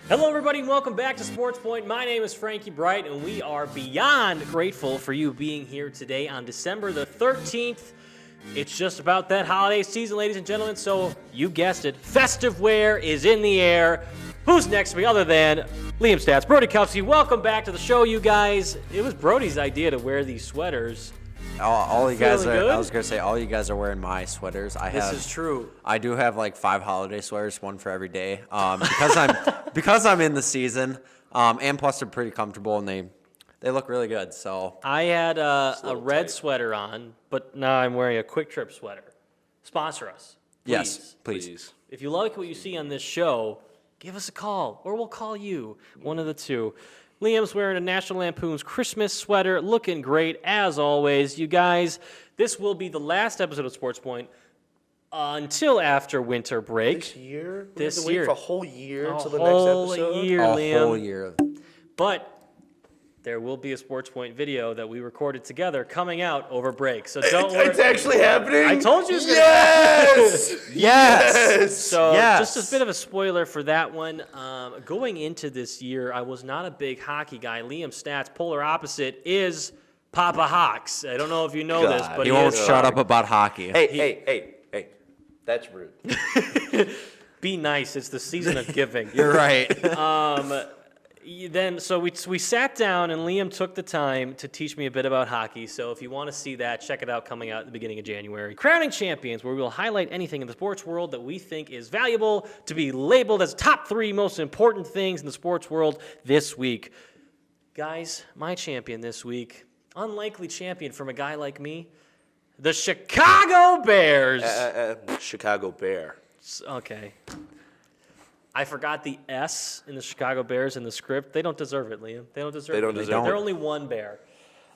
Hello, everybody, and welcome back to SportsPoint. My name is Frankie Breit, and we are beyond grateful for you being here today on December the 13th. It's just about that holiday season, ladies and gentlemen, so you guessed it. Festive wear is in the air. Who's next to me other than Liam Statz? Brody Kupsky, welcome back to the show, you guys. It was Brody's idea to wear these sweaters. All you guys are. Good? I was gonna say all you guys are wearing my sweaters. This is true. I do have like 5 holiday sweaters, one for every day. Because I'm in the season, and plus they're pretty comfortable and they look really good. So I had a red sweater on, but now I'm wearing a Quick Trip sweater. Sponsor us. Please. Yes, please. If you like what you see on this show, give us a call, or we'll call you. One of the two. Liam's wearing a National Lampoon's Christmas sweater, looking great as always. You guys, this will be the last episode of SportsPoint until after winter break. This year? This we have to year. Wait for a whole year until the whole next episode? year, Liam. A whole year. But there will be a SportsPoint video that we recorded together coming out over break. So don't worry. It's actually happening? I told you it was going to Yes! Yes. So Yes. just a bit of a spoiler for that one. Going into this year, I was not a big hockey guy. Liam Statz, polar opposite, is Papa Hawks. I don't know if you know this, but He won't is. shut up about hockey. Hey. That's rude. Be nice. It's the season of giving. You're right. So we sat down and Liam took the time to teach me a bit about hockey. So if you want to see that, check it out coming out at the beginning of January. Crowning Champions, where we will highlight anything in the sports world that we think is valuable to be labeled as top 3 most important things in the sports world this week. Guys, my champion this week, unlikely champion from a guy like me, the Chicago Bears. Chicago Bear. Okay. I forgot the S in the Chicago Bears in the script. They don't deserve it, Liam. They don't deserve it. They're only one bear.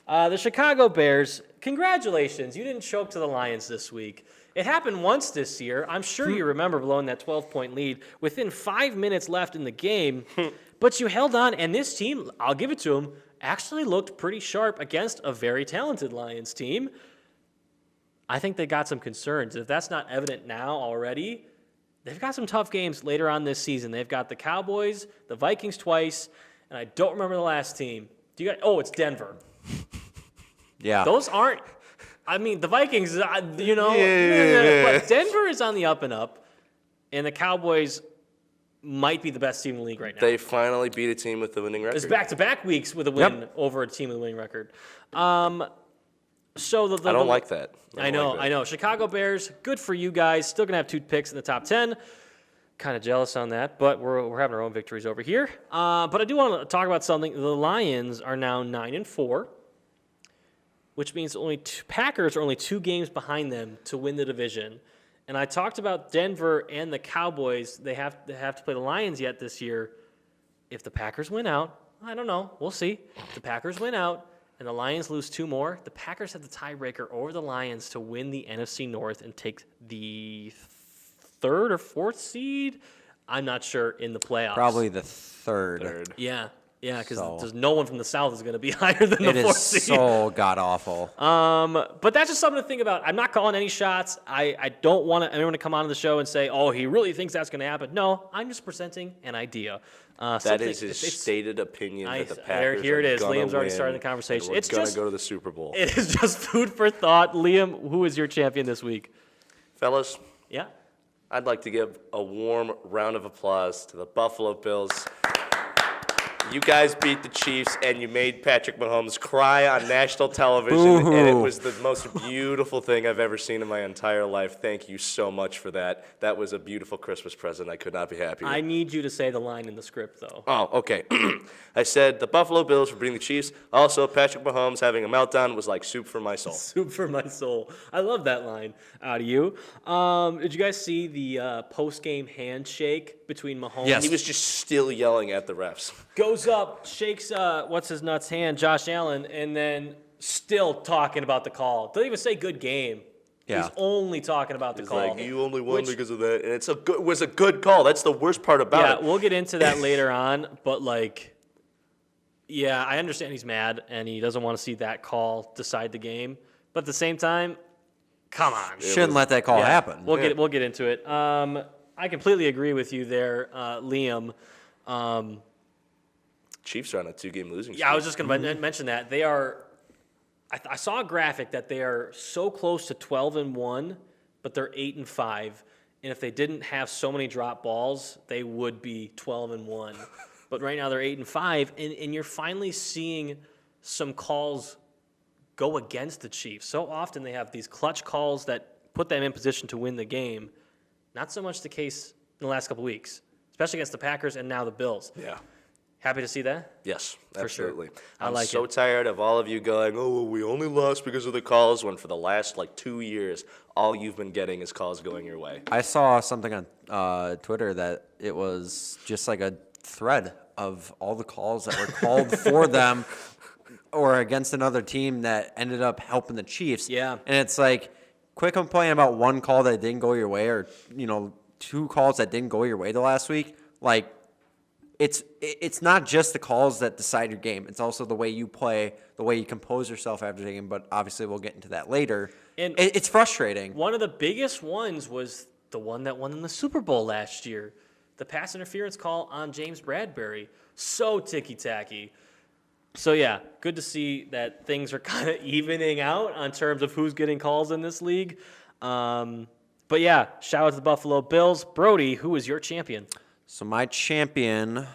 The Chicago Bears, congratulations. You didn't choke to the Lions this week. It happened once this year. I'm sure you remember blowing that 12-point lead within 5 minutes left in the game. But you held on, and this team, I'll give it to them, actually looked pretty sharp against a very talented Lions team. I think they got some concerns. If that's not evident now already, they've got some tough games later on this season. They've got the Cowboys, the Vikings twice, and I don't remember the last team. It's Denver. Yeah. Those aren't. I mean, the Vikings, but Denver is on the up and up, and the Cowboys might be the best team in the league right now. They finally beat a team with the winning record. It's back-to-back weeks with a win over a team with a winning record. So I don't like that. I know. Chicago Bears, good for you guys. Still going to have 2 picks in the top 10. Kind of jealous on that, but we're having our own victories over here. But I do want to talk about something. The Lions are now 9-4, which means Packers are only 2 games behind them to win the division. And I talked about Denver and the Cowboys. They have to play the Lions yet this year. If the Packers win out, I don't know. We'll see. If the Packers win out, and the Lions lose 2 more, the Packers have the tiebreaker over the Lions to win the NFC North and take the 3rd or 4th seed. I'm not sure in the playoffs. Probably the third. Yeah, because no one from the South is going to be higher than the 4th seed. It is so god-awful. But that's just something to think about. I'm not calling any shots. I don't want anyone to come on the show and say, oh, he really thinks that's going to happen. No, I'm just presenting an idea. That is his stated opinion that the Packers Here it is. are Liam's already win, starting the conversation. It's going to go to the Super Bowl. It is just food for thought. Liam, who is your champion this week? Fellas, Yeah? I'd like to give a warm round of applause to the Buffalo Bills. You guys beat the Chiefs, and you made Patrick Mahomes cry on national television, and it was the most beautiful thing I've ever seen in my entire life. Thank you so much for that. That was a beautiful Christmas present. I could not be happier. I need you to say the line in the script, though. Oh, okay. I said the Buffalo Bills for beating the Chiefs. Also, Patrick Mahomes having a meltdown was like soup for my soul. Soup for my soul. I love that line out of you. Did you guys see the post-game handshake between Mahomes? Yes. He was just still yelling at the refs. Goes up, shakes what's-his-nuts hand, Josh Allen, and then still talking about the call. Doesn't even say good game. Yeah. He's only talking about the He's call. like, you only won because of that. And it was a good call. That's the worst part about it. Yeah, we'll get into that later on, but I understand he's mad and he doesn't want to see that call decide the game. But at the same time, come on. Shouldn't let that call happen. We'll get into it. I completely agree with you there, Liam. Chiefs are on a 2-game losing streak. Yeah, I was just going to mention that. They are – I saw a graphic that they are so close to 12-1, but they're 8-5. And if they didn't have so many drop balls, they would be 12-1. But right now they're 8-5, and you're finally seeing some calls go against the Chiefs. So often they have these clutch calls that put them in position to win the game. Not so much the case in the last couple weeks, especially against the Packers and now the Bills. Yeah. Happy to see that? Yes, For sure. absolutely. I I'm like so it. tired of all of you going, oh, well, we only lost because of the calls, when for the last, 2 years, all you've been getting is calls going your way. I saw something on Twitter that it was just like a thread of all the calls that were called for them or against another team that ended up helping the Chiefs. Yeah. And it's like, quit complaining about one call that didn't go your way or, 2 calls that didn't go your way the last week. Like, it's not just the calls that decide your game. It's also the way you play, the way you compose yourself after the game. But obviously, we'll get into that later. And it's frustrating. one of the biggest ones was the one that won in the Super Bowl last year. The pass interference call on James Bradbury. So ticky-tacky. So, yeah, good to see that things are kind of evening out on terms of who's getting calls in this league. But, yeah, shout out to the Buffalo Bills. Brody, who is your champion? So my champion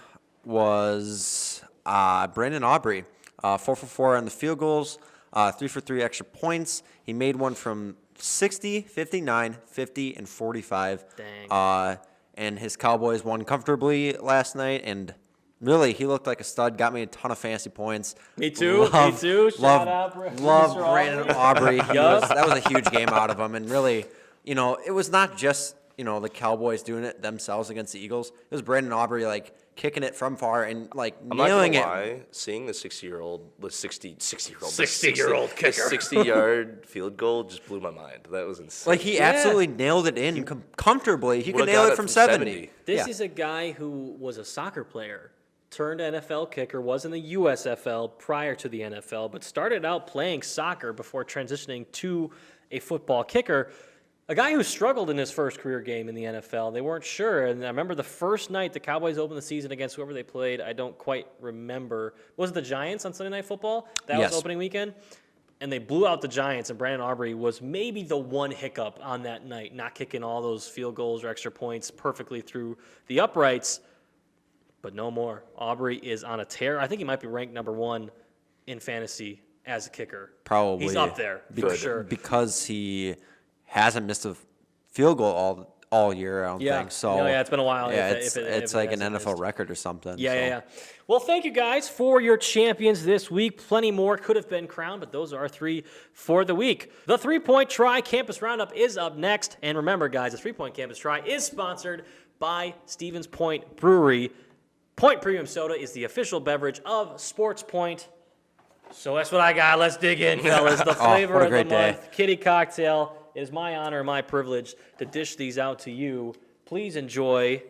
was Brandon Aubrey, 4 for 4 on the field goals, 3 for 3 extra points. He made one from 60, 59, 50, and 45. Dang. And his Cowboys won comfortably last night, and really, he looked like a stud. Got me a ton of fantasy points. Me too. Shout out, love Mr. Brandon Aubrey. Yup. That was a huge game out of him, and really, it was not just the Cowboys doing it themselves against the Eagles. It was Brandon Aubrey kicking it from far and I'm nailing not it. gonna lie, seeing the 60-year-old kicker, 60-yard field goal just blew my mind. That was insane. He absolutely nailed it in comfortably. He could Would've nail got it from 70. This Yeah. is a guy who was a soccer player, turned NFL kicker, was in the USFL prior to the NFL, but started out playing soccer before transitioning to a football kicker. A guy who struggled in his first career game in the NFL. They weren't sure. And I remember the first night the Cowboys opened the season against whoever they played. I don't quite remember. Was it the Giants on Sunday Night Football? That Yes. was opening weekend. And they blew out the Giants, and Brandon Aubrey was maybe the one hiccup on that night, not kicking all those field goals or extra points perfectly through the uprights. But no more. Aubrey is on a tear. I think he might be ranked number 1 in fantasy as a kicker. Probably. He's up there, for sure. Because he hasn't missed a field goal all year, I don't think. So it's been a while. Yeah, if it's it like an hasn't NFL missed. record or something. Yeah. Well, thank you guys for your champions this week. Plenty more could have been crowned, but those are our 3 for the week. The 3-Point Try Campus Roundup is up next. And remember, guys, the 3-Point Campus Try is sponsored by Stevens Point Brewery. Point Premium Soda is the official beverage of SportsPoint. So that's what I got. Let's dig in, fellas. The flavor what a of the great day. month, Kitty Cocktail. It is my honor and my privilege to dish these out to you. Please enjoy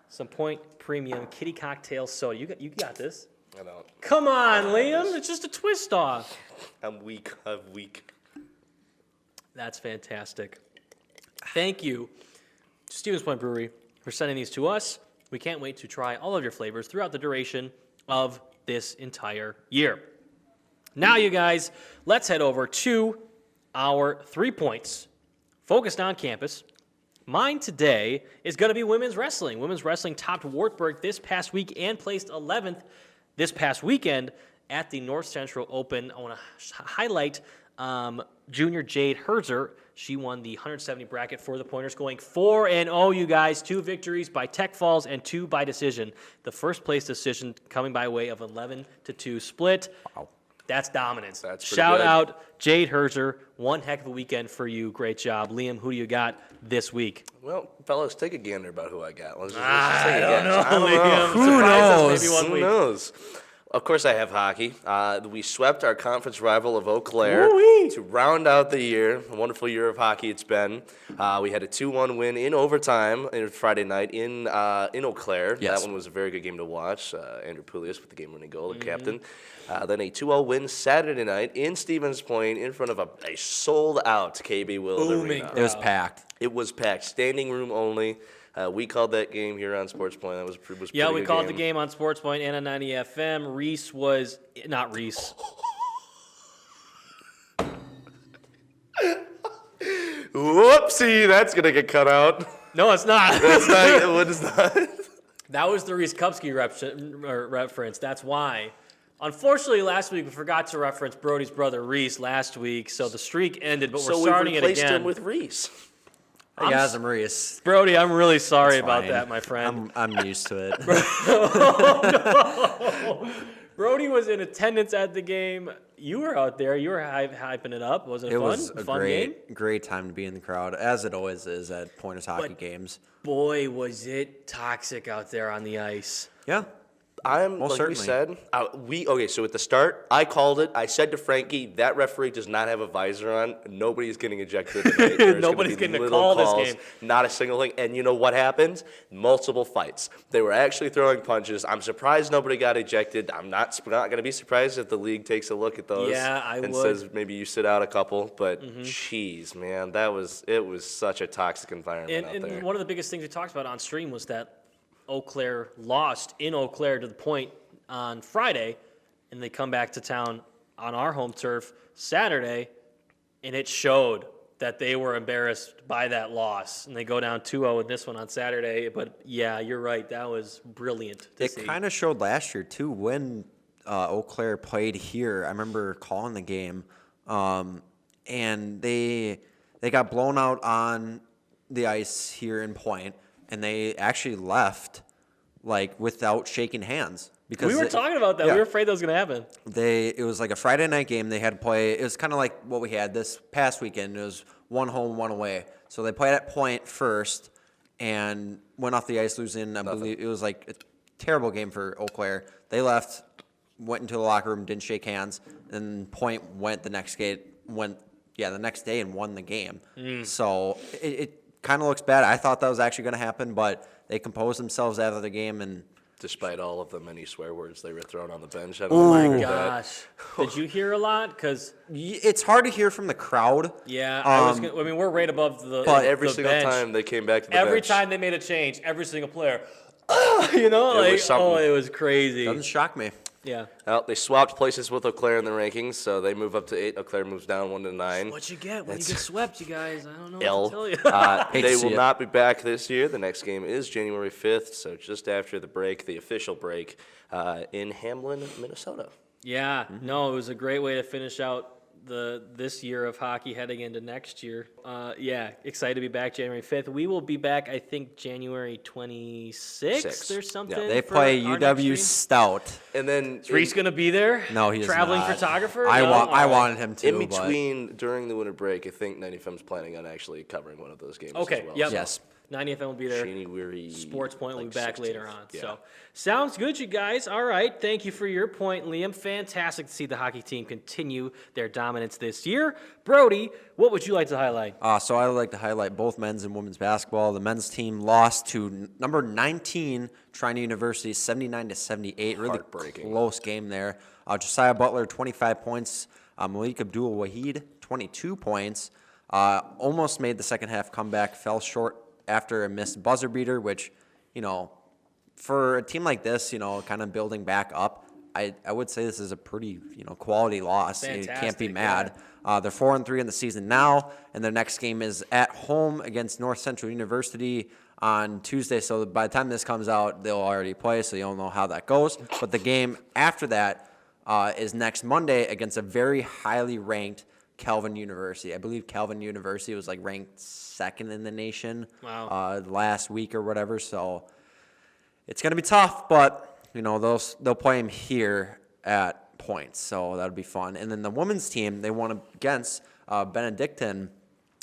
some Point Premium Kitty Cocktail Soda. You got this. I don't. Come on, Liam. It's just a twist off. I'm weak. That's fantastic. Thank you to Stevens Point Brewery for sending these to us. We can't wait to try all of your flavors throughout the duration of this entire year. Now, you guys, let's head over to our 3 points focused on campus. Mine today is going to be women's wrestling. Women's wrestling topped Wartburg this past week and placed 11th this past weekend at the North Central Open. I want to highlight junior Jade Herzer. She won the 170 bracket for the Pointers, going 4-0, you guys. 2 victories by tech falls and 2 by decision. The first place decision coming by way of 11-2 split. Wow. That's dominance. That's pretty Shout good. out Jade Herzer. One heck of a weekend for you. Great job. Liam, who do you got this week? Well, fellas, take a gander about who I got. Let's just I take a don't guess. know, I don't Liam. know. Surprise us maybe one Who week. knows? Of course, I have hockey. We swept our conference rival of Eau Claire Woo-wee. to round out the year. A wonderful year of hockey it's been. We had a 2-1 win in overtime on Friday night in Eau Claire. Yes. That one was a very good game to watch. Andrew Pouliot with the game-winning goal, the captain. Then a 2-0 win Saturday night in Stevens Point in front of a sold-out KB Willard Booming Arena. It was packed. It was packed, standing room only. We called that game here on SportsPoint. That was pretty Yeah, we good called game. the game on SportsPoint and on 90 FM. Reese was not Reese. Whoopsie, that's gonna get cut out. No, it's not. That's not. What is that? That was the Reese Kupsky reference. That's why. Unfortunately, last week we forgot to reference Brody's brother Reese last week, so the streak ended. But we're starting we it replaced again. him with Reese. Hey guys, I'm Reese. Brody, I'm really sorry It's about fine. that, my friend. I'm used to it. Brody was in attendance at the game. You were out there. You were hyping it up. Wasn't it, It fun? was a Fun game? great time to be in the crowd, as it always is at Pointers hockey games. Boy, was it toxic out there on the ice. Yeah. I'm Most like certainly. we said. So at the start, I called it. I said to Frankie, that referee does not have a visor on. Nobody's getting ejected tonight. There's Nobody's gonna be getting a little call this calls, game. Not a single thing. And you know what happened? Multiple fights. They were actually throwing punches. I'm surprised nobody got ejected. I'm not going to be surprised if the league takes a look at those. Yeah, I and would. says maybe you sit out a couple. But jeez, man, it was such a toxic environment out there. And one of the biggest things we talked about on stream was that Eau Claire lost in Eau Claire to the Point on Friday, and they come back to town on our home turf Saturday, and it showed that they were embarrassed by that loss, and they go down 2-0 in this one on Saturday. But yeah, you're right, that was brilliant to see. It kind of showed last year too when Eau Claire played here. I remember calling the game, and they got blown out on the ice here in Point, and they actually left like without shaking hands. Because we were talking about that. yeah. We were afraid that was going to happen. It was like a Friday night game. They had to play. It was kind of like what we had this past weekend. It was one home, one away. So they played at Point first and went off the ice losing. I believe it was like a terrible game for Eau Claire. They left, went into the locker room, didn't shake hands, and Point went the next day and won the game. So it kind of looks bad. I thought that was actually going to happen, but they composed themselves after the game and. Despite all of the many swear words they were throwing on the bench. I Oh don't my know that. gosh. Did you hear a lot? Because, It's hard to hear from the crowd. yeah, we're right above the But every the single bench. time they came back to the Every bench. time they made a change, every single player, was something. it was crazy. Doesn't shock me. Yeah. Well, they swapped places with Eau Claire in the rankings, so they move up to 8. Eau Claire moves down 1 to 9. What you get when you get swept, you guys? I don't know L. what to tell you. Hate to They see will it. not be back this year. The next game is January 5th, so just after the break, the official break, in Hamlin, Minnesota. Yeah, no, it was a great way to finish out this year of hockey heading into next year. Yeah, excited to be back January 5th. We will be back, I think, January 26th or something. Yeah, They for play our next UW stream. Stout. And then Is Reese going to be there? No, he is Traveling not. photographer? I No? want. I All right. wanted him to. in but- between, during the winter break, I think 90FM's planning on actually covering one of those games Okay, as well. yep. Yes. 90FM will be there. Sheeny, Weary, SportsPoint will be back 16th. later on. Yeah. So sounds good, you guys. All right. Thank you for your point, Liam. Fantastic to see the hockey team continue their dominance this year. Brody, what would you like to highlight? So I would like to highlight both men's and women's basketball. The men's team lost to number 19, Trina University, 79-78. Really Heartbreaking. close game there. Josiah Butler, 25 points. Malik Abdul-Wahid, 22 points. Almost made the second half comeback, fell short after a missed buzzer beater, which, for a team like this, kind of building back up, I would say this is a pretty, quality loss. You can't be Fantastic, mad. They're 4-3 in the season now, and their next game is at home against North Central University on Tuesday. So by the time this comes out, they'll already play, so you'll know how that goes. But the game after that is next Monday against a very highly ranked Calvin University. I believe Calvin University was ranked second in the nation last week or whatever. So it's gonna be tough, but they'll play him here at Point, so that'll be fun. And then the women's team, they won against Benedictine,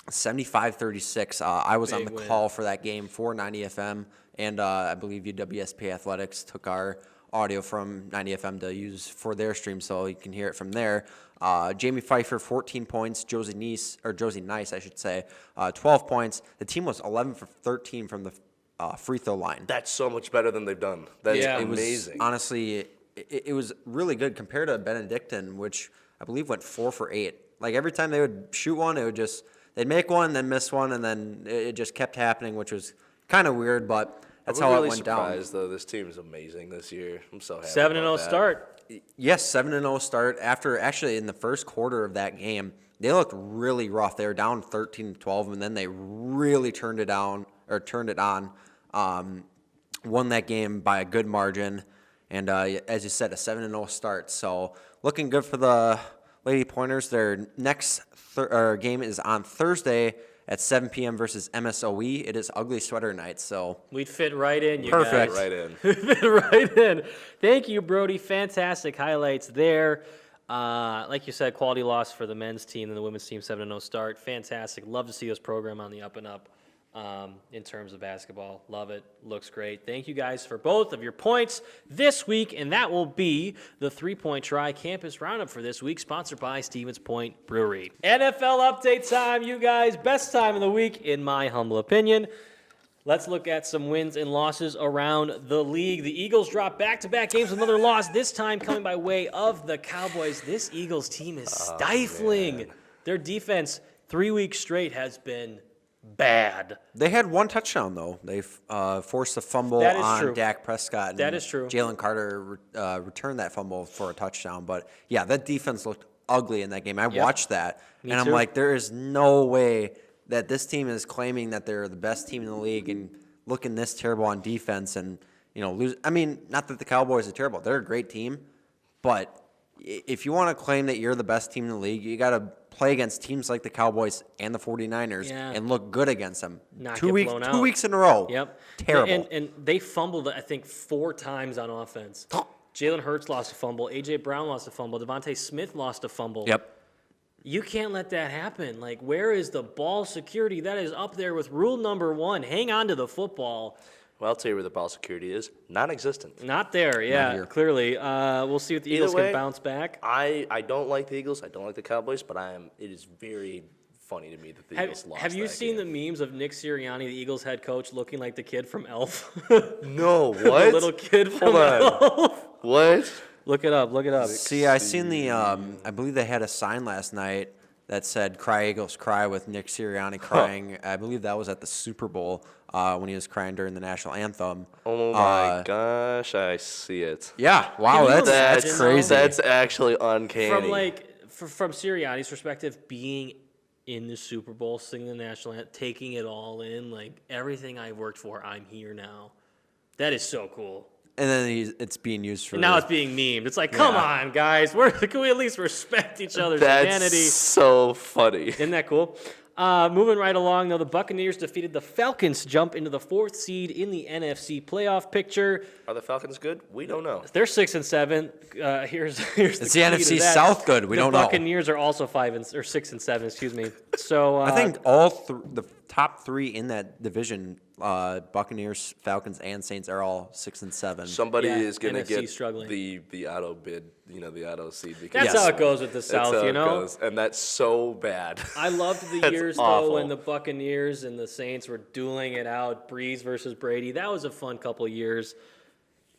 75-36. I was on the Big win. call for that game for 90FM, and I believe UWSP Athletics took our audio from 90FM to use for their stream, so you can hear it from there. Jamie Pfeiffer, 14 points. Josie Nice, I should say, 12 points. The team was 11 for 13 from the free throw line. That's so much better than they've done. That's Yeah. It was amazing. honestly, it was really good compared to Benedictine, which I believe went 4 for 8. Every time they would shoot one, they'd make one, then miss one, and then it just kept happening, which was kind of weird, but that's I'm how really it went down. surprised, though. This team is amazing this year. I'm so happy. 7-0 start. Yes, 7-0 start. After actually in the first quarter of that game, they looked really rough. They were down 13-12, and then they really turned it on. Won that game by a good margin, and as you said, a 7-0 start. So looking good for the Lady Pointers. Their next game is on Thursday at 7 p.m. versus MSOE. It is Ugly Sweater Night, so We'd fit right in, you perfect. guys. Right in. Fit right in. Thank you, Brody. Fantastic highlights there. Like you said, quality loss for the men's team and the women's team, 7-0 start. Fantastic. Love to see this program on the up and up in terms of basketball. Love it. Looks great. Thank you guys for both of your points this week, and that will be the 3-Point Try Campus Roundup for this week, sponsored by Stevens Point Brewery. NFL update time, you guys. Best time of the week, in my humble opinion. Let's look at some wins and losses around the league. The Eagles drop back-to-back games with another loss, this time coming by way of the Cowboys. This Eagles team is stifling. Their defense 3 weeks straight has been bad. They had one touchdown, though. They forced a fumble That is on true. Dak Prescott. And That is true. Jalen Carter returned that fumble for a touchdown. But, yeah, that defense looked ugly in that game. I watched that, Me and I'm too. like, there is no way that this team is claiming that they're the best team in the league and looking this terrible on defense and, lose. I mean, not that the Cowboys are terrible. They're a great team. But if you want to claim that you're the best team in the league, you got to play against teams like the Cowboys and the 49ers and look good against them. Not Two get weeks, blown 2 out. weeks in a row. Yep. Terrible. And they fumbled, I think, 4 times on offense. Jalen Hurts lost a fumble. A.J. Brown lost a fumble. Devontae Smith lost a fumble. Yep. You can't let that happen. Like, where is the ball security? That is up there with rule number 1. Hang on to the football. Well, I'll tell you where the ball security is. Non-existent. Not there, yeah, here. clearly. We'll see if the Either Eagles way, can bounce back. I don't like the Eagles. I don't like the Cowboys, but it is very funny to me that the Eagles lost Have you that seen game. the memes of Nick Sirianni, the Eagles head coach, looking like the kid from Elf? No, The what? little kid from Hold on. Elf. What? Look it up. Look it up. See, I seen the. I believe they had a sign last night that said "Cry Eagles Cry" with Nick Sirianni crying. I believe that was at the Super Bowl when he was crying during the national anthem. Oh my gosh, I see it. Yeah, wow, Can you that's imagine, crazy. That's actually uncanny. From Sirianni's perspective, being in the Super Bowl, singing the national anthem, taking it all in, like everything I worked for, I'm here now. That is so cool. And then it's being used for. And now it's being memed. It's like, come on, guys. Can we at least respect each other's That's humanity? so funny. Isn't that cool? Moving right along, though, the Buccaneers defeated the Falcons, jump into the 4th seed in the NFC playoff picture. Are the Falcons good? We don't know. They're 6-7. Here's It's the key to NFC that. South good. We don't know. The Buccaneers are also 6-7. Excuse me. So I think the top 3 in that division, Buccaneers, Falcons, and Saints, are all 6-7. Somebody Yeah, is going to NFC get struggling. the auto bid, the auto seed. Because that's how it goes with the that's South, how you it know. goes, and that's so bad. I loved the That's years awful. though when the Buccaneers and the Saints were dueling it out, Breeze versus Brady. That was a fun couple of years.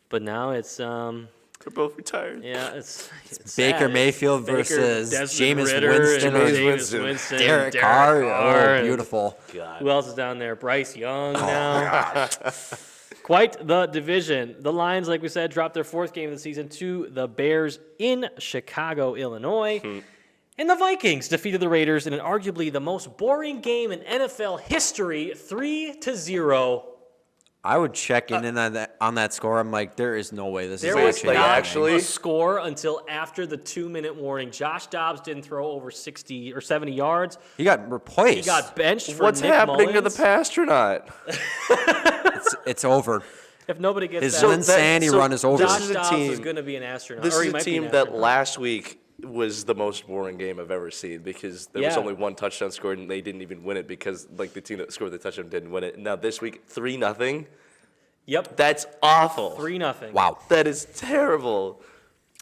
But now it's They're both retired. yeah, it's Baker sad. Mayfield Baker, versus Desmond Jameis Ridder Winston and or Jameis Winston, Derek Carr. Oh, and beautiful. God. Who else is down there? Bryce Young now. Quite the division. The Lions, like we said, dropped their 4th game of the season to the Bears in Chicago, Illinois. And the Vikings defeated the Raiders in an arguably the most boring game in NFL history, 3-0. I would check in on that score. I'm like, there is no way this There is was actually not happening. a score until after the 2-minute warning. Josh Dobbs didn't throw over 60 or 70 yards. He got replaced. He got benched for What's Nick happening to the Mullins. Pastronaut? It's over. If nobody gets His that, insanity run is over. Josh This is a Dobbs team- is going to be an astronaut. This or is he a might be an team that astronaut. last week was the most boring game I've ever seen because there was Yeah. only one touchdown scored and they didn't even win it because the team that scored the touchdown didn't win it. Now this week 3-0. Yep, That's awful. 3-0. Wow. That is terrible.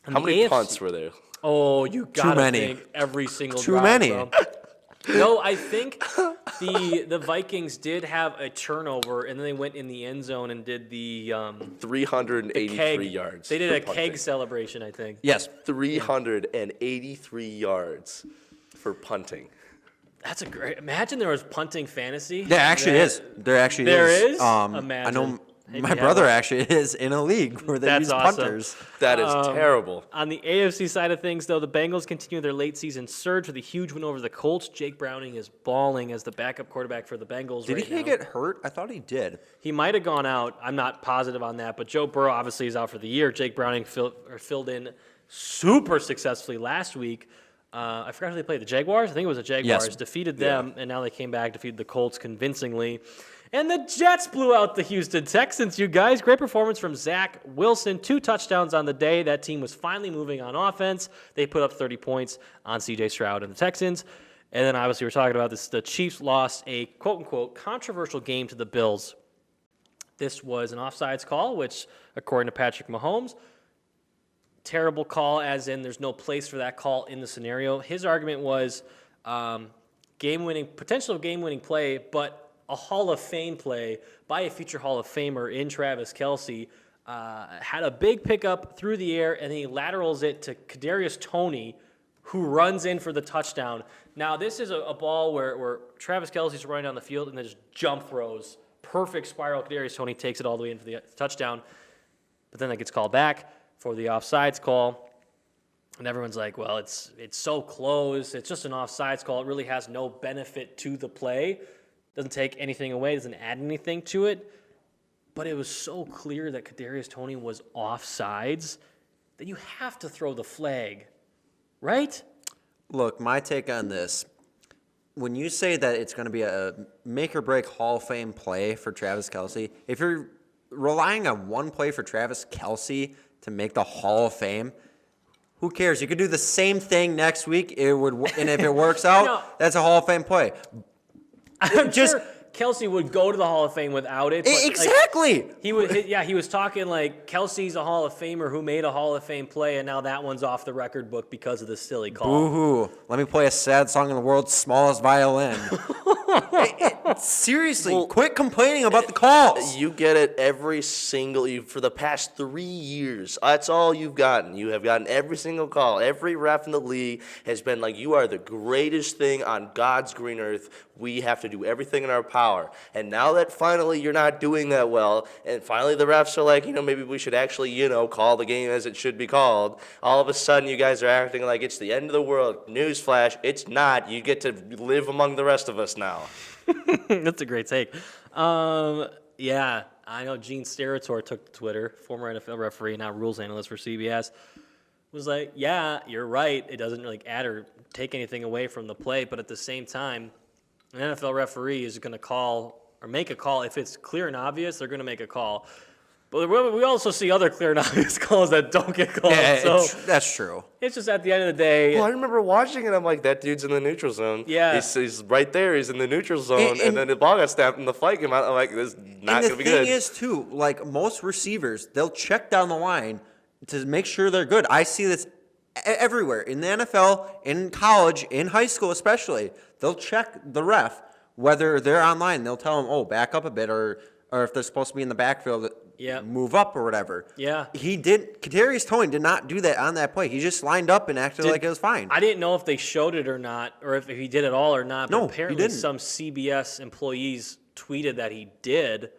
And How the many AFC punts were there? Oh, you got to many. think every single Too drive, many. bro. No, I think the Vikings did have a turnover, and then they went in the end zone and did the 383 keg. yards. They did for a punting. keg celebration, I think. Yes. 383 yards for punting. That's a great. Imagine there was punting fantasy. There actually is. There is. Imagine. I know my brother actually is in a league where they use awesome. punters. That is terrible. On the AFC side of things, though, the Bengals continue their late season surge with a huge win over the Colts. Jake Browning is balling as the backup quarterback for the Bengals. Did he get hurt? I thought he did. He might have gone out. I'm not positive on that, but Joe Burrow obviously is out for the year. Jake Browning filled in super successfully last week. I forgot who they played. The Jaguars? I think it was the Jaguars. Yes. Defeated them, and now they came back, defeated the Colts convincingly. And the Jets blew out the Houston Texans, you guys. Great performance from Zach Wilson. 2 touchdowns on the day. That team was finally moving on offense. They put up 30 points on C.J. Stroud and the Texans. And then obviously we're talking about this. The Chiefs lost a quote-unquote controversial game to the Bills. This was an offsides call, which, according to Patrick Mahomes, terrible call, as in there's no place for that call in the scenario. His argument was potential game-winning play, but a Hall of Fame play by a future Hall of Famer in Travis Kelce. Had a big pickup through the air, and then he laterals it to Kadarius Toney, who runs in for the touchdown. Now, this is a ball where Travis Kelce's running down the field, and then just jump throws. Perfect spiral. Kadarius Toney takes it all the way in for the touchdown. But then that gets called back for the offsides call. And everyone's like, well, it's so close. It's just an offsides call. It really has no benefit to the play. Doesn't take anything away, doesn't add anything to it. But it was so clear that Kadarius Toney was offsides that you have to throw the flag, right? Look, my take on this, when you say that it's going to be a make-or-break Hall of Fame play for Travis Kelce, if you're relying on one play for Travis Kelce to make the Hall of Fame, who cares? You could do the same thing next week, and if it works out, that's a Hall of Fame play. I'm sure Kelce would go to the Hall of Fame without it. Exactly. He was talking like Kelce's a Hall of Famer who made a Hall of Fame play, and now that one's off the record book because of the silly call. Boo-hoo. Let me play a sad song in the world's smallest violin. Seriously, quit complaining about the calls. You get it every single for the past 3 years. That's all you've gotten. You have gotten every single call. Every ref in the league has been like, you are the greatest thing on God's green earth. We have to do everything in our power. And now that finally you're not doing that well, and finally the refs are like, maybe we should actually, call the game as it should be called. All of a sudden you guys are acting like it's the end of the world. Newsflash, it's not. You get to live among the rest of us now. That's a great take. Yeah, I know Gene Steratore took to Twitter, former NFL referee, now rules analyst for CBS, was like, yeah, you're right. It doesn't really add or take anything away from the play, but at the same time, an NFL referee is going to call or make a call. If it's clear and obvious, they're going to make a call. But we also see other clear and obvious calls that don't get called. Yeah, so that's true. It's just at the end of the day. Well, I remember watching it. I'm like, that dude's in the neutral zone. Yeah. He's right there. He's in the neutral zone. And then the ball got snapped and the flight came out. I'm like, this is not going to be good. And the thing is, too, like most receivers, they'll check down the line to make sure they're good. I see this everywhere. In the NFL, in college, in high school especially. They'll check the ref, whether they're online. They'll tell them, back up a bit, or if they're supposed to be in the backfield, move up or whatever. Yeah. Kadarius Toney did not do that on that play. He just lined up and acted like it was fine. I didn't know if they showed it or not, or if he did it all or not. But No, apparently he didn't. some CBS employees tweeted that he did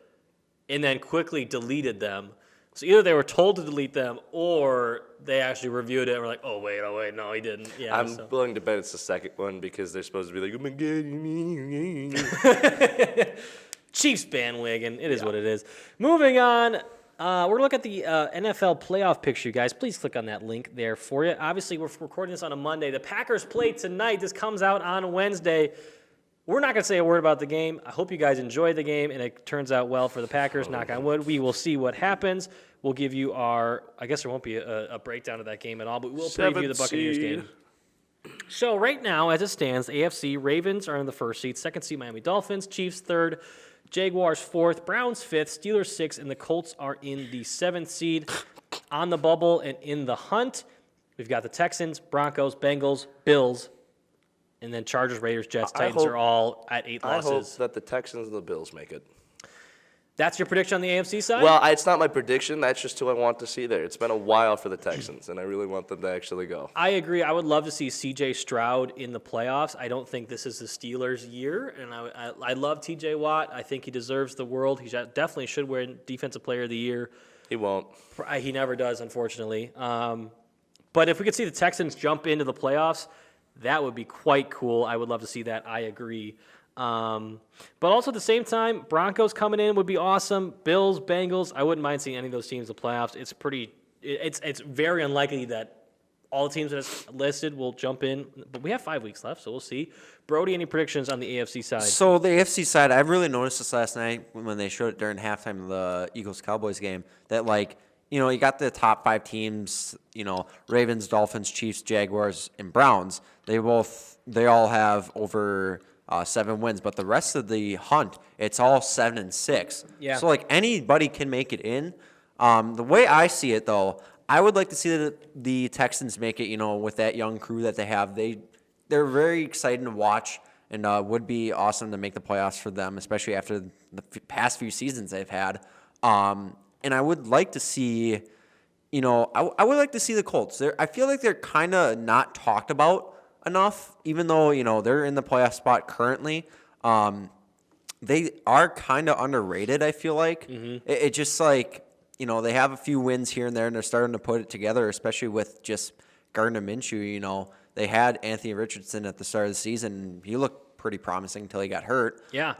and then quickly deleted them. So either they were told to delete them or they actually reviewed it and were like, oh, wait, no, he didn't. Yeah, I'm willing to bet it's the second one because they're supposed to be like, oh, my God. Chiefs bandwagon. It is what it is. Moving on, we're going to look at the NFL playoff picture, guys. Please click on that link there for you. Obviously, we're recording this on a Monday. The Packers play tonight. This comes out on Wednesday. We're not going to say a word about the game. I hope you guys enjoy the game, and it turns out well for the Packers, knock on wood. We will see what happens. We'll give you I guess there won't be a breakdown of that game at all, but we'll preview the Buccaneers game. So right now, as it stands, the AFC, Ravens are in the first seed, second seed Miami Dolphins, Chiefs third, Jaguars fourth, Browns fifth, Steelers sixth, and the Colts are in the seventh seed. On the bubble and in the hunt, we've got the Texans, Broncos, Bengals, Bills, and then Chargers, Raiders, Jets, Titans are all at 8 losses. I hope that the Texans and the Bills make it. That's your prediction on the AFC side? Well, it's not my prediction. That's just who I want to see there. It's been a while for the Texans, and I really want them to actually go. I agree. I would love to see C.J. Stroud in the playoffs. I don't think this is the Steelers' year, and I love T.J. Watt. I think he deserves the world. He definitely should win Defensive Player of the Year. He won't. He never does, unfortunately. But if we could see the Texans jump into the playoffs, that would be quite cool. I would love to see that. I agree. But also at the same time, Broncos coming in would be awesome. Bills, Bengals, I wouldn't mind seeing any of those teams in the playoffs. It's very unlikely that all the teams that it's listed will jump in, but we have 5 weeks left, so we'll see. Brody, any predictions on the AFC side? So the AFC side, I really noticed this last night when they showed it during halftime of the Eagles-Cowboys game that, you got the top 5 teams, Ravens, Dolphins, Chiefs, Jaguars, and Browns. They all have over 7 wins, but the rest of the hunt, it's all 7 and 6. Yeah. So anybody can make it in. The way I see it though, I would like to see the Texans make it. With that young crew that they have, they're very exciting to watch, and would be awesome to make the playoffs for them, especially after the past few seasons they've had. And I would like to see, I would like to see the Colts. I feel like they're kind of not talked about enough, even though, they're in the playoff spot currently. They are kind of underrated, I feel like. Mm-hmm. It just they have a few wins here and there, and they're starting to put it together, especially with just Gardner Minshew. They had Anthony Richardson at the start of the season, and he looked pretty promising until he got hurt. Yeah.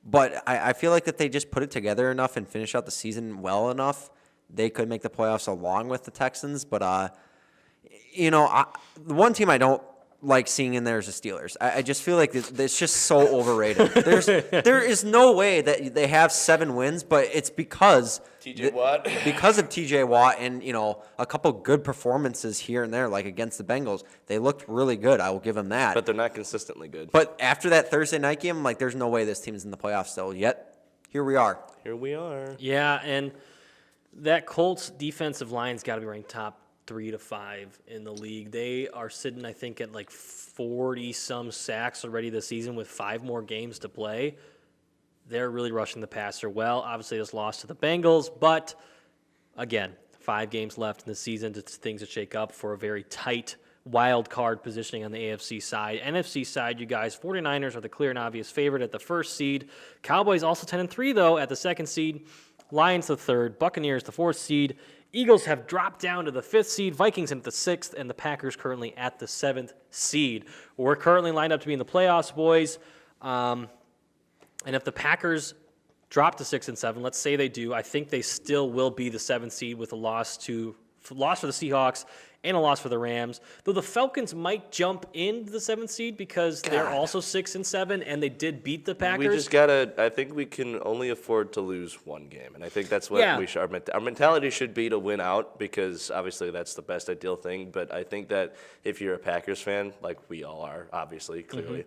But I feel like that they just put it together enough and finish out the season well enough, they could make the playoffs along with the Texans. But, the one team I don't like seeing in there is the Steelers. I just feel like it's just so overrated. There is no way that they have 7 wins, but it's because TJ Watt. Because of TJ Watt and a couple good performances here and there, like against the Bengals. They looked really good. I will give them that. But they're not consistently good. But after that Thursday night game, there's no way this team's in the playoffs still. Yet here we are. Here we are. Yeah, and that Colts defensive line's got to be ranked top 3 to 5 in the league. They are sitting, I think, at 40-some sacks already this season with 5 more games to play. They're really rushing the passer well. Obviously, just lost to the Bengals, but again, 5 games left in the season to things to shake up for a very tight wild card positioning on the AFC side. NFC side, you guys, 49ers are the clear and obvious favorite at the 1st seed. Cowboys also 10-3, though, at the 2nd seed. Lions the 3rd, Buccaneers the 4th seed. Eagles have dropped down to the 5th seed, Vikings at the 6th, and the Packers currently at the 7th seed. We're currently lined up to be in the playoffs, boys. And if the Packers drop to 6 and 7, let's say they do, I think they still will be the 7th seed with a loss for the Seahawks and a loss for the Rams. Though the Falcons might jump into the 7th seed because they're also 6 and 7, and they did beat the Packers. We just I think we can only afford to lose 1 game, and I think that's what our mentality should be, to win out, because obviously that's the best ideal thing. But I think that if you're a Packers fan, like we all are, obviously, clearly,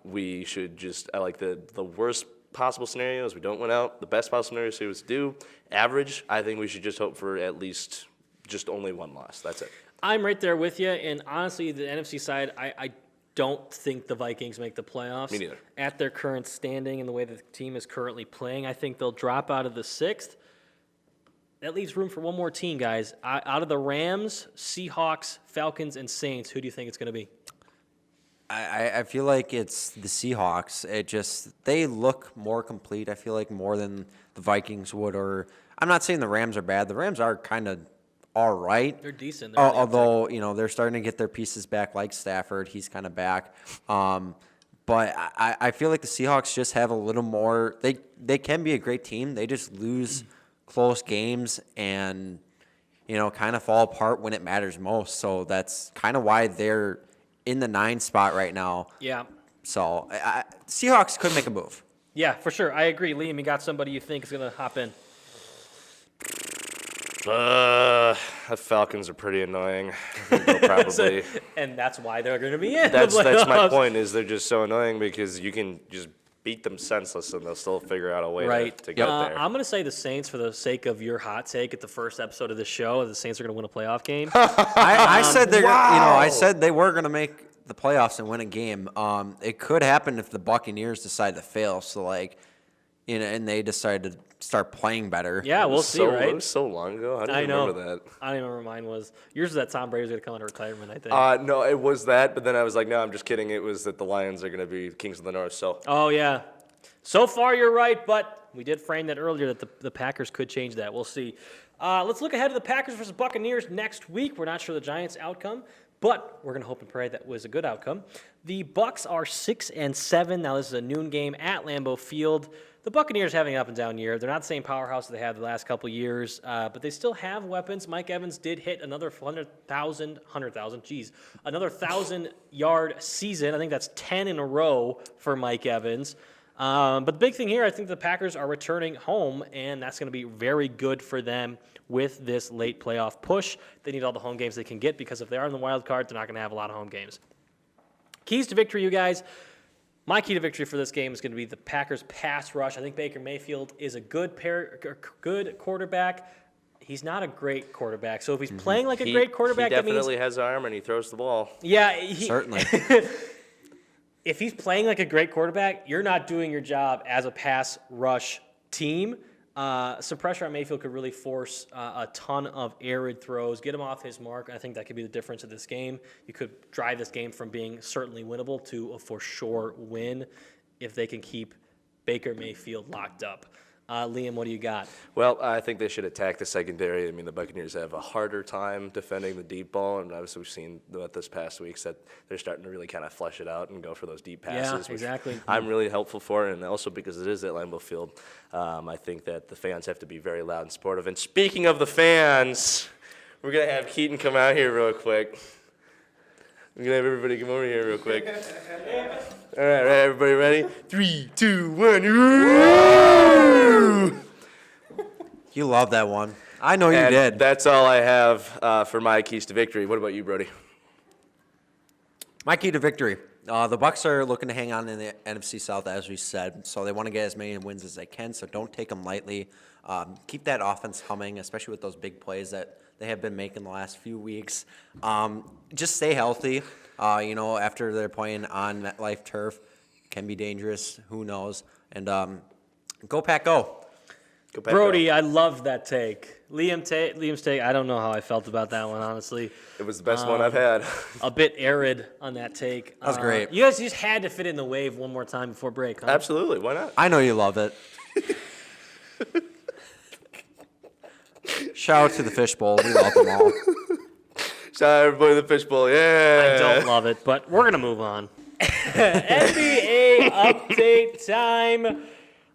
we should just, I like the worst possible scenario is we don't win out. The best possible scenario is we do average. I think we should just hope for at least just only 1 loss. That's it. I'm right there with you, and honestly, the NFC side, I don't think the Vikings make the playoffs. Me neither. At their current standing and the way the team is currently playing, I think they'll drop out of the 6th. That leaves room for one more team, guys. Out of the Rams, Seahawks, Falcons, and Saints, who do you think it's going to be? I feel like it's the Seahawks. They look more complete, I feel like, more than the Vikings would. Or I'm not saying the Rams are bad. The Rams are kind of all right. They're decent. Although, they're starting to get their pieces back, like Stafford. He's kind of back. But I feel like the Seahawks just have a little more. They can be a great team. They just lose close games and, kind of fall apart when it matters most. So that's kind of why they're in the 9 spot right now. Yeah. So Seahawks could make a move. Yeah, for sure. I agree. Liam, you got somebody you think is going to hop in? The Falcons are pretty annoying. I think they'll probably. And that's why they're going to be in. That's my point. Is they're just so annoying because you can just beat them senseless and they'll still figure out a way to get there. I'm going to say the Saints for the sake of your hot take at the first episode of the show. The Saints are going to win a playoff game. I said I said they were going to make the playoffs and win a game. It could happen if the Buccaneers decide to fail. So and they decided to start playing better. Yeah, we'll see, right? It was so long ago. How do you remember that? I don't even remember mine was. Yours was that Tom Brady was going to come out of retirement, I think. No, it was that, but then I was like, no, I'm just kidding. It was that the Lions are going to be Kings of the North. So. Oh, yeah. So far, you're right, but we did frame that earlier that the Packers could change that. We'll see. Let's look ahead to the Packers versus Buccaneers next week. We're not sure the Giants' outcome, but we're going to hope and pray that was a good outcome. The Bucs are 6-7. Now, this is a noon game at Lambeau Field. The Buccaneers having an up and down year. They're not the same powerhouse that they had the last couple years, but they still have weapons. Mike Evans did hit another 1,000-yard season. I think that's 10 in a row for Mike Evans. But the big thing here, I think the Packers are returning home, and that's going to be very good for them with this late playoff push. They need all the home games they can get because if they are in the wild card, they're not going to have a lot of home games. Keys to victory, you guys. My key to victory for this game is going to be the Packers pass rush. I think Baker Mayfield is a good quarterback. He's not a great quarterback. So if he's playing like a great quarterback, he that means definitely has arm and he throws the ball. Yeah, Certainly. If he's playing like a great quarterback, you're not doing your job as a pass rush team. Some pressure on Mayfield could really force a ton of arid throws, get him off his mark. I think that could be the difference of this game. You could drive this game from being certainly winnable to a for sure win if they can keep Baker Mayfield locked up. Liam, what do you got? Well, I think they should attack the secondary. I mean, the Buccaneers have a harder time defending the deep ball, and obviously we've seen this past weeks that they're starting to really kind of flesh it out and go for those deep passes. Yeah, exactly. I'm really helpful for, and also because it is at Lambeau Field, I think that the fans have to be very loud and supportive. And speaking of the fans, we're going to have Keaton come out here real quick. We're going to have everybody come over here real quick. All right, everybody ready? 3, 2, 1. You love that one. I know you And did. that's all I have for my keys to victory. What about you, Brody? My key to victory. The Bucs are looking to hang on in the NFC South, as we said, so they want to get as many wins as they can, so don't take them lightly. Keep that offense humming, especially with those big plays that they have been making the last few weeks. Just stay healthy. After they're playing on MetLife turf, can be dangerous. Who knows? And go Pack, go. Go back Brody, up. I love that take. Liam's take, I don't know how I felt about that one, honestly. It was the best one I've had. A bit arid on that take. That was great. You guys just had to fit in the wave one more time before break, huh? Absolutely. Why not? I know you love it. Shout out to the Fishbowl. We love them all. Shout out everybody in the fishbowl. Yeah. I don't love it, but we're going to move on. NBA update time.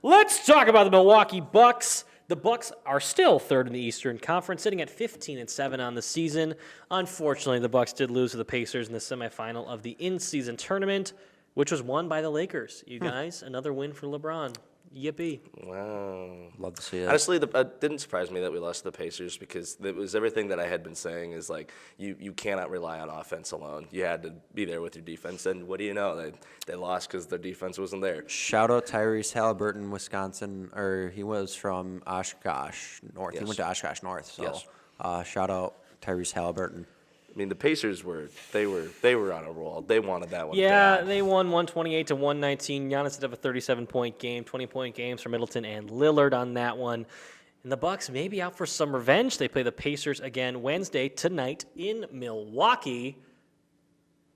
Let's talk about the Milwaukee Bucks. The Bucks are still third in the Eastern Conference, sitting at 15-7 on the season. Unfortunately, the Bucks did lose to the Pacers in the semifinal of the in-season tournament, which was won by the Lakers. You guys, another win for LeBron. Yippee. Wow. Love to see it. Honestly, it didn't surprise me that we lost to the Pacers because it was everything that I had been saying is like you cannot rely on offense alone. You had to be there with your defense, and what do you know? They lost because their defense wasn't there. Shout out Tyrese Halliburton, Wisconsin, or he was from Oshkosh North. Yes. He went to Oshkosh North. So Yes. Shout out Tyrese Halliburton. I mean, the Pacers were on a roll. They wanted that one. Yeah, bad. they won 128-119. Giannis did have a 37-point game, 20-point games for Middleton and Lillard on that one. And the Bucks may be out for some revenge. They play the Pacers again Wednesday tonight in Milwaukee.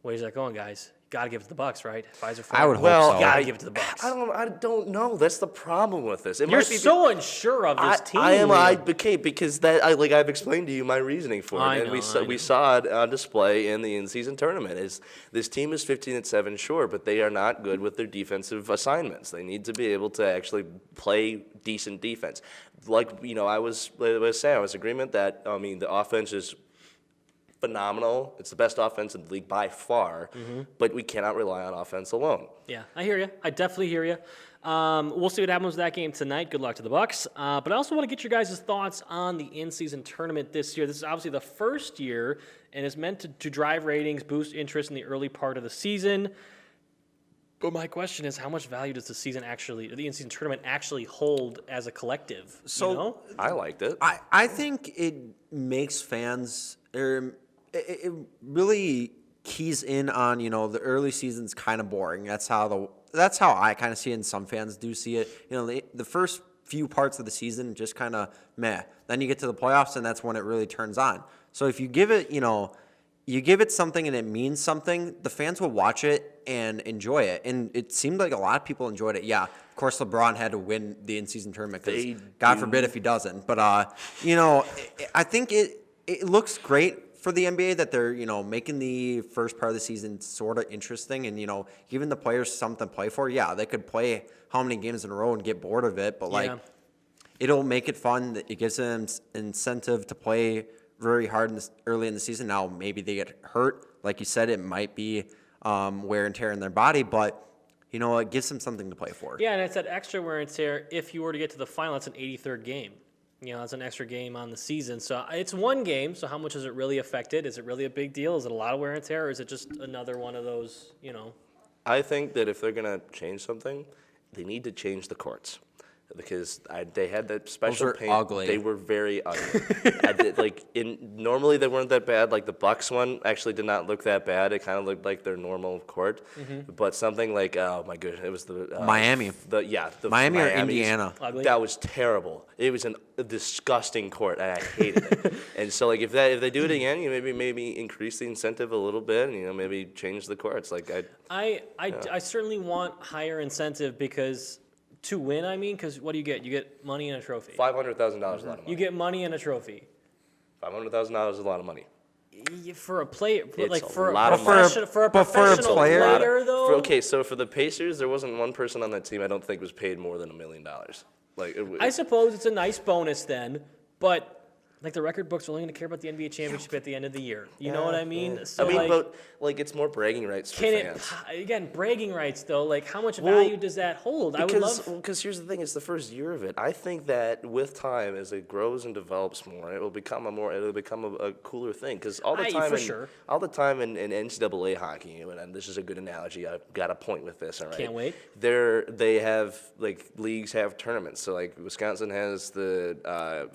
Where's that going, guys? Got to give it to the Bucks, right? Pfizer. I would hope Well, so. Got to give it to the Bucks. I don't know. That's the problem with this. It You're might be so unsure of this team. I am. Liam. Okay, because I've explained to you my reasoning for it, I and know, we saw it on display in the in-season tournament. Is this team is 15-7, sure, but they are not good with their defensive assignments. They need to be able to actually play decent defense. Like I was saying, I was in agreement that the offense is phenomenal. It's the best offense in the league by far, but we cannot rely on offense alone. Yeah, I hear you. I definitely hear you. We'll see what happens with that game tonight. Good luck to the Bucks. But I also want to get your guys' thoughts on the in-season tournament this year. This is obviously the first year, and it's meant to drive ratings, boost interest in the early part of the season. But my question is, how much value does the in-season tournament actually hold as a collective? So I liked it. I think it makes fans, it really keys in on, the early season's kind of boring. That's how I kind of see it, and some fans do see it. The first few parts of the season just kind of meh. Then you get to the playoffs, and that's when it really turns on. So if you give it, you give it something and it means something, the fans will watch it and enjoy it. And it seemed like a lot of people enjoyed it. Yeah, of course, LeBron had to win the in-season tournament because God forbid if he doesn't. But, I think it looks great for the NBA that they're, making the first part of the season sort of interesting and, giving the players something to play for. Yeah, they could play how many games in a row and get bored of it, but, it'll make it fun. It gives them incentive to play very hard early in the season. Now, maybe they get hurt. Like you said, it might be wear and tear in their body, but, it gives them something to play for. Yeah, and it's that extra wear and tear. If you were to get to the final, it's an 83rd game. It's an extra game on the season. So it's one game. So how much is it really affected? Is it really a big deal? Is it a lot of wear and tear, or is it just another one of those, I think that if they're going to change something, they need to change the courts. Because they had that special paint. Ugly. They were very ugly. Normally they weren't that bad. Like the Bucks one actually did not look that bad. It kind of looked like their normal court. Mm-hmm. But something like, oh my goodness, it was the Miami. Miami or Indiana. Ugly. That was terrible. It was a disgusting court, and I hated it. And so like if they do it again, maybe increase the incentive a little bit, and maybe change the courts. Like I certainly want higher incentive because. To win, because what do you get? You get money and a trophy. $500,000 is a lot of money. You get money and a trophy. $500,000 is a lot of money. For a player, for a professional player, though. So for the Pacers, there wasn't one person on that team I don't think was paid more than $1 million. I suppose it's a nice bonus then, but. Like the record books are only going to care about the NBA championship at the end of the year. You know what I mean? Yeah. So but it's more bragging rights for fans. Again, bragging rights though. Like how much value does that hold? Because here's the thing: it's the first year of it. I think that with time, as it grows and develops more, it'll become a cooler thing. Because all the time in NCAA hockey, and this is a good analogy. I've got a point with this. All right. Can't wait. They have leagues have tournaments. So Wisconsin has the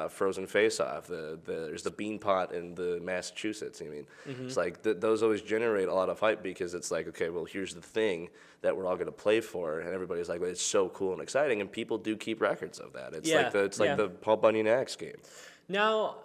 frozen face. There's the bean pot in the Massachusetts. It's those always generate a lot of hype because it's like, okay, well, here's the thing that we're all going to play for, and everybody's like, well, it's so cool and exciting, and people do keep records of that. It's like the Paul Bunyan Axe game. Now,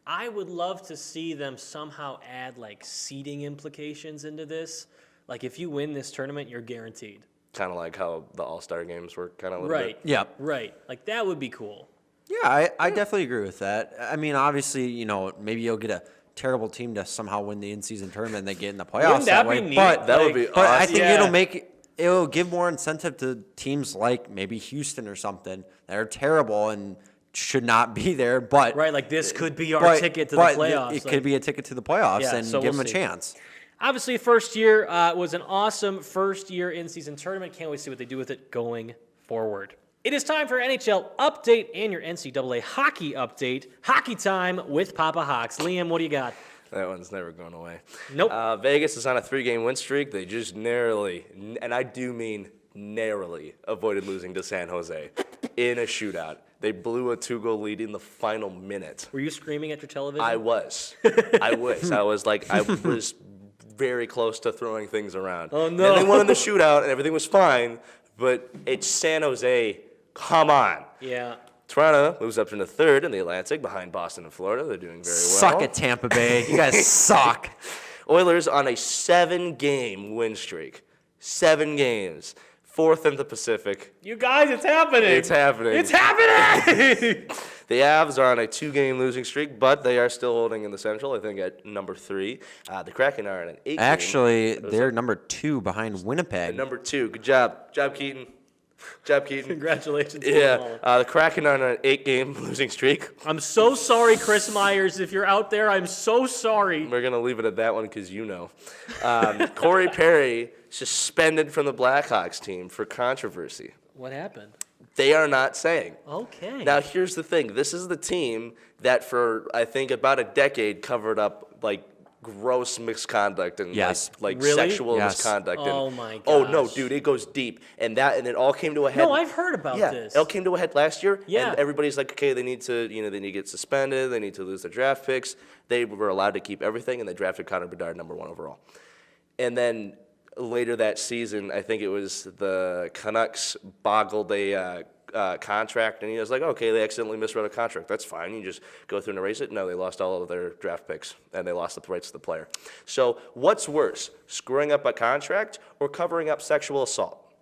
I would love to see them somehow add seeding implications into this. Like if you win this tournament, you're guaranteed. Kind of like how the All-Star games were kind of a little bit. Yeah. Right. Like that would be cool. Yeah, I definitely agree with that. Obviously, maybe you'll get a terrible team to somehow win the in-season tournament and they get in the playoffs Wouldn't that way. be neat? But that would be awesome. I think it'll give more incentive to teams like maybe Houston or something that are terrible and should not be there. But right, this could be our ticket to the playoffs. It could be a ticket to the playoffs and so give we'll them a see. chance. Obviously, first year was an awesome first year in-season tournament. Can't wait to see what they do with it going forward. It is time for NHL Update and your NCAA Hockey Update. Hockey time with Papa Hawks. Liam, what do you got? That one's never going away. Nope. Vegas is on a 3-game win streak. They just narrowly, and I do mean narrowly, avoided losing to San Jose in a shootout. They blew a 2-goal lead in the final minute. Were you screaming at your television? I was. I was very close to throwing things around. Oh, no. And they won in the shootout, and everything was fine, but it's San Jose. Come on. Yeah. Toronto moves up to the third in the Atlantic behind Boston and Florida. They're doing very well. Suck it, Tampa Bay. You guys suck. Oilers on a 7-game win streak. 7 games. 4th in the Pacific. You guys, it's happening. It's happening. It's happening. The Avs are on a 2-game losing streak, but they are still holding in the Central, I think, at number 3. The Kraken are on an 8-game. Actually, they're number 2 behind Winnipeg. Number 2. Good job. Keaton. Congratulations. Yeah, the Kraken are on an 8-game losing streak. I'm so sorry, Chris Myers. If you're out there, I'm so sorry. We're going to leave it at that one because Corey Perry suspended from the Blackhawks team for controversy. What happened? They are not saying. Okay. Now, here's the thing. This is the team that for, I think, about a decade covered up, gross misconduct and Yes. like Really? sexual Yes. misconduct. Oh, and, my Oh no, gosh. dude, it goes deep, and it all came to a head. No, I've heard about yeah, this. it all came to a head last year. Yeah. And everybody's like, okay, they need to get suspended. They need to lose their draft picks. They were allowed to keep everything, and they drafted Connor Bedard #1 overall. And then later that season, I think it was the Canucks boggled a contract, and he was like, okay, they accidentally misread a contract. That's fine. You just go through and erase it. No, they lost all of their draft picks, and they lost the rights to the player. So what's worse, screwing up a contract or covering up sexual assault?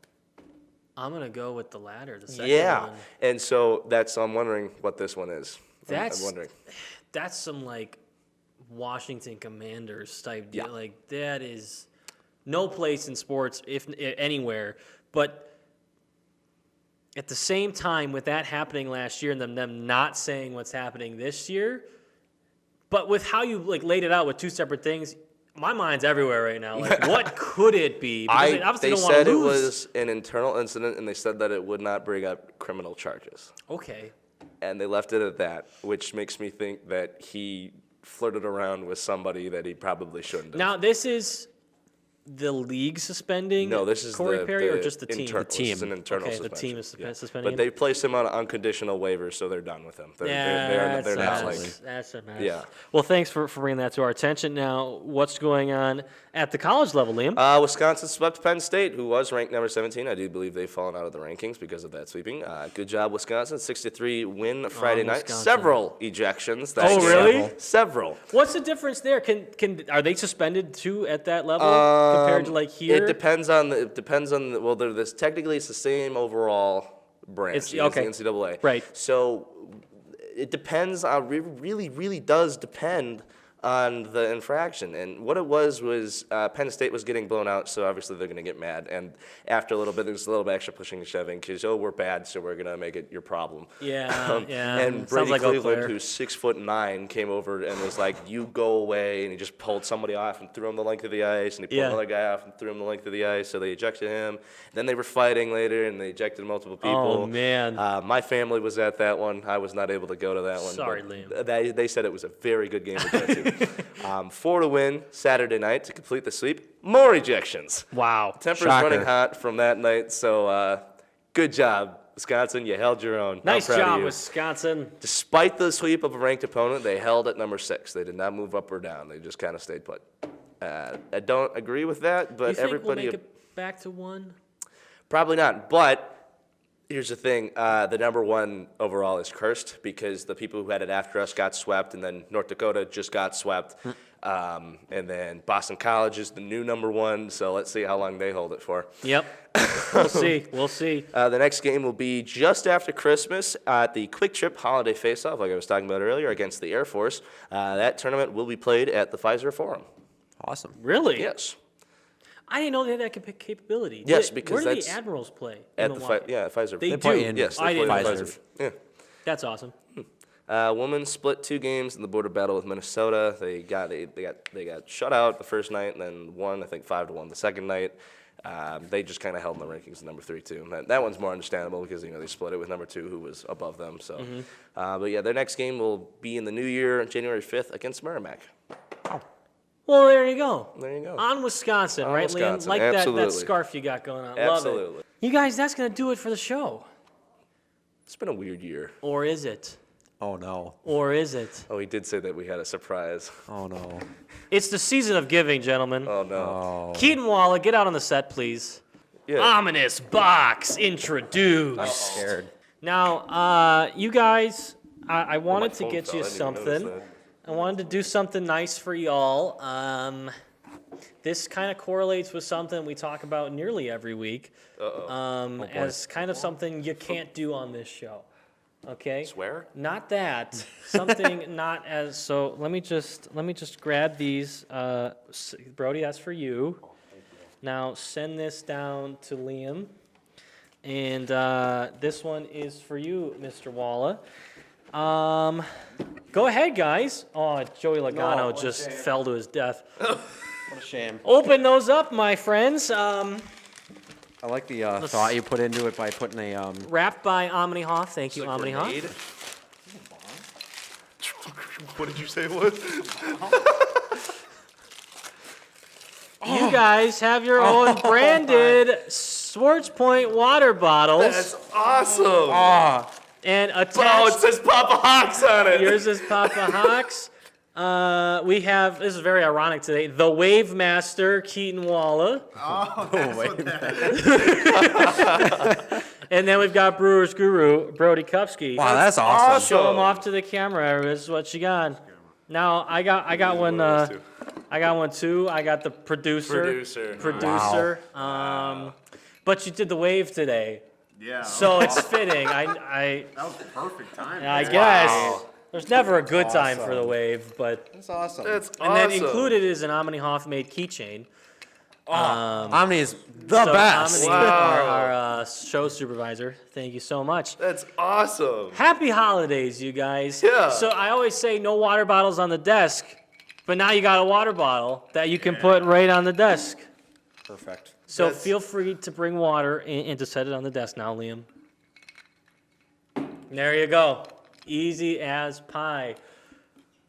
I'm going to go with the latter, the second Yeah. one. And so I'm wondering what this one is. I'm wondering. That's some, like, Washington Commanders type deal. Yeah. Like, that is no place in sports, if anywhere. But at the same time, with that happening last year and them not saying what's happening this year, but with how you like laid it out with two separate things, my mind's everywhere right now. Like, what could it be? Because they obviously They don't want said to it lose. was an internal incident, and they said that it would not bring up criminal charges. Okay. And they left it at that, which makes me think that he flirted around with somebody that he probably shouldn't have. Now, this is the league suspending No, this is Corey the, Perry the or just the team? internal. The team. It's an internal Okay, the suspension. team is yeah. suspending But they placed him on unconditional waivers, so they're done with him. They're not like. That's a mess. Yeah. Well, thanks for bringing that to our attention. Now, what's going on at the college level, Liam? Wisconsin swept Penn State, who was ranked number 17. I do believe they've fallen out of the rankings because of that sweeping. Good job, Wisconsin. 6-3 win Friday night. Wisconsin. Several ejections. That Oh, game. really? Several. What's the difference there? Are they suspended too at that level compared to like here? It depends on the. Well, technically it's the same overall branch. It's- okay. It's the NCAA. Right. So it depends on really does depend on the infraction. And what it was Penn State was getting blown out, so obviously they're going to get mad. And after a little bit, there's a little bit extra pushing and shoving because, we're bad, so we're going to make it your problem. Yeah, yeah. And Sounds Brady like Eau Cleveland, Claire. who's 6'9", came over and was like, you go away. And he just pulled somebody off and threw him the length of the ice. And he pulled another guy off and threw him the length of the ice. So they ejected him. Then they were fighting later, and they ejected multiple people. Oh, man. My family was at that one. I was not able to go to that one. Sorry, but Liam. They said it was a very good game to go to. 4 to win Saturday night to complete the sweep. More ejections. Wow. Temper's Shocker. running hot from that night, so good job, Wisconsin. You held your own. Nice I'm proud of job, you. Wisconsin. Despite the sweep of a ranked opponent, they held at number 6. They did not move up or down. They just kind of stayed put. I don't agree with that, but You think everybody we'll make it back to 1? probably not. But here's the thing: the number 1 overall is cursed because the people who had it after us got swept, and then North Dakota just got swept. And then Boston College is the new number 1, so let's see how long they hold it for. Yep. We'll see. We'll see. The next game will be just after Christmas at the Quick Trip Holiday Face-Off, like I was talking about earlier, against the Air Force. That tournament will be played at the Pfizer Forum. Awesome. Really? Yes. I didn't know they had that capability. Yes, because where do that's the Admirals play? At in the Milwaukee? Pfizer. They play do. in- Yes, I they play didn't at know. Pfizer. Yeah. That's awesome. Women split 2 games in the border battle with Minnesota. They got shut out the first night and then won, I think 5-1 the second night. They just kind of held in the rankings at number 3 too. That one's more understandable because they split it with number 2 who was above them. So, but yeah, their next game will be in the new year, January 5th against Merrimack. Well, there you go. There you go. On Wisconsin, On right, Wisconsin, Liam? Like absolutely. that scarf you got going on. Love it. Absolutely. You guys, that's going to do it for the show. It's been a weird year. Or is it? Oh, no. Or is it? Oh, he did say that we had a surprise. Oh, no. It's the season of giving, gentlemen. Oh no. Keaton, Waala, get out on the set, please. Yeah. Ominous box introduced. I'm scared. Now, you guys, I wanted to phone get fell. you I didn't even notice something. that. I wanted to do something nice for y'all. This kind of correlates with something we talk about nearly every week, as kind of something you can't do on this show. Okay. Swear? Not that. Something not as so. Let me just grab these. Brody, that's for you. Now send this down to Liam, and this one is for you, Mr. Waala. Go ahead, guys. Oh, Joey Logano just fell to his death. What a shame. Open those up, my friends. I like the thought you put into it by putting a Wrapped by Aminee Hoff. Thank you, Aminee Hoff. Grenade? What did you say it was? You guys have your own branded SportsPoint water bottles. That's awesome. And attached. Oh, it says Papa Hawks on it. Yours is Papa Hawks. We have, this is very ironic today, the Wave Master, Keaton Waala. Oh, that's what that is. And then we've got Brewers Guru, Brody Kupsky. Wow, that's awesome. Show them off to the camera. This is what you got. Now, I got one. I got one too. I got the producer. Wow. But you did the wave today, Yeah. so it's fitting. I that was perfect timing. I guess there's never a good time for the wave, but That's awesome. That's and then included is an Aminee Hoff made keychain. Aminee is the So best. Aminee, Wow. our show supervisor, thank you so much. That's awesome. Happy holidays, you guys. Yeah. So I always say no water bottles on the desk, but now you got a water bottle that you can put right on the desk. Perfect. So That's- feel free to bring water and to set it on the desk now, Liam. There you go. Easy as pie.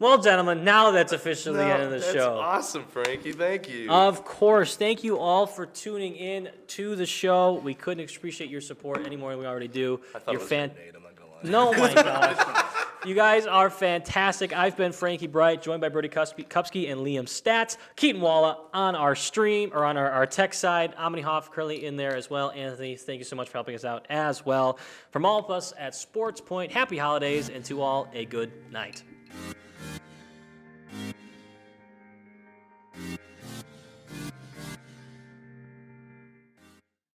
Well, gentlemen, now that's officially the end of the That's show. awesome, Frankie. Thank you. Of course. Thank you all for tuning in to the show. We couldn't appreciate your support any more than we already do. I thought You're it was fan- grenade, I'm not gonna lie. No, my gosh. You guys are fantastic. I've been Frankie Breit, joined by Brody Kupsky and Liam Statz. Keaton Waala on our stream, or on our tech side. Aminee Hoff currently in there as well. Anthony, thank you so much for helping us out as well. From all of us at SportsPoint, happy holidays, and to all, a good night.